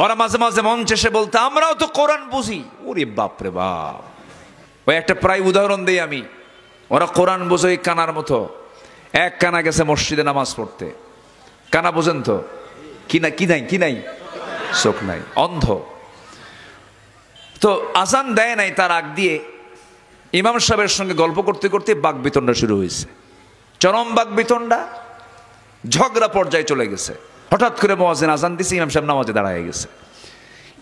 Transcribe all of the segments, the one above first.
ওরা মাঝে মাঝে মঞ্চে এসে বলতো আমরাও তো কোরআন বুঝি। ওরে বাপরে বাপ, ওই একটা প্রায় উদাহরণ দিই আমি। ওরা কোরআন বোঝে ওই কানার মতো। এক কানা গেছে মসজিদে নামাজ পড়তে, কানা বোঝেন তো? কি নাই চোখ নাই, অন্ধ। তো আজান দেয় নাই, তার আগ দিয়ে ইমাম সাহেবের সঙ্গে গল্প করতে করতে বাকবিতণ্ডা শুরু হয়েছে, চরম বাকবিতণ্ডা, ঝগড়া পর্যায়ে চলে গেছে। হঠাৎ করে মুয়াজ্জিন আজান দিছে, ইমাম সাহেব নামাজে দাঁড়ায় গেছে।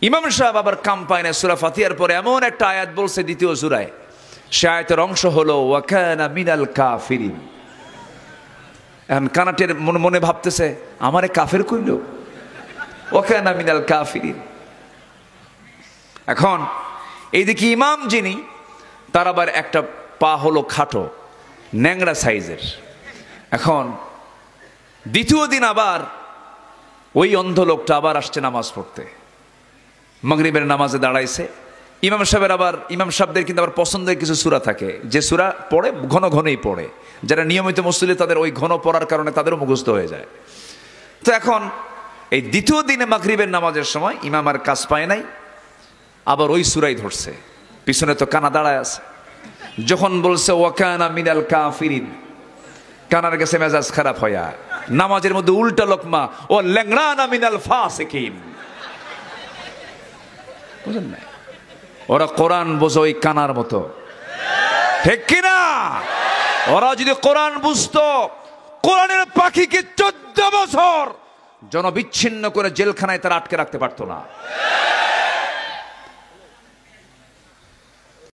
ইমাম সাহেব আবার কাম পায় না, সূরা ফাতিহার পরে এমন একটা আয়াত বলছে দ্বিতীয় সূরায়, সে আয়াতের অংশ হলো ওয়া কানা মিনাল কাফিরিন। এখন কানাটের মনে ভাবতেছে আমারে কাফের কইল, ওয়া কানা মিনাল কাফিরিন। এখন এইদিকে ইমাম যিনি, তার আবার একটা পা হলো খাটো, ন্যাংরা সাইজের। এখন দ্বিতীয় দিন আবার ওই অন্ধ লোকটা আবার আসছে নামাজ পড়তে, মাগরিবের নামাজে দাঁড়াইছে। ইমাম সাহেবদের কিন্তু আবার পছন্দের কিছু সূরা থাকে, যে সূরা পড়ে ঘন ঘনই পড়ে, যারা নিয়মিত মুসল্লি তাদের ওই ঘন পড়ার কারণে তাদেরও মুখস্থ হয়ে যায়। তো এখন এই দ্বিতীয় দিনে মাগরিবের নামাজের সময় ইমাম আর কাজ পায় নাই, আবার ওই সূরাই ধরছে, পিছনে তো কানা দাঁড়ায় আছে। যখন বলছে ওয়া কানা মিনাল কাফিরিন, কানার কাছে মেজাজ খারাপ হইয়া নামাজের মধ্যে উল্টা লোকমা ও ল্যাংড়ানা মিনাল ফাসিকিন। বুঝেন না? ওরা কোরআন বোঝে ওই কানার মতো, ঠিক কিনা? ওরা যদি কোরআন বুঝতো, কোরআনের পাখিকে 14 বছর জনবিচ্ছিন্ন করে জেলখানায় তারা আটকে রাখতে পারতো না।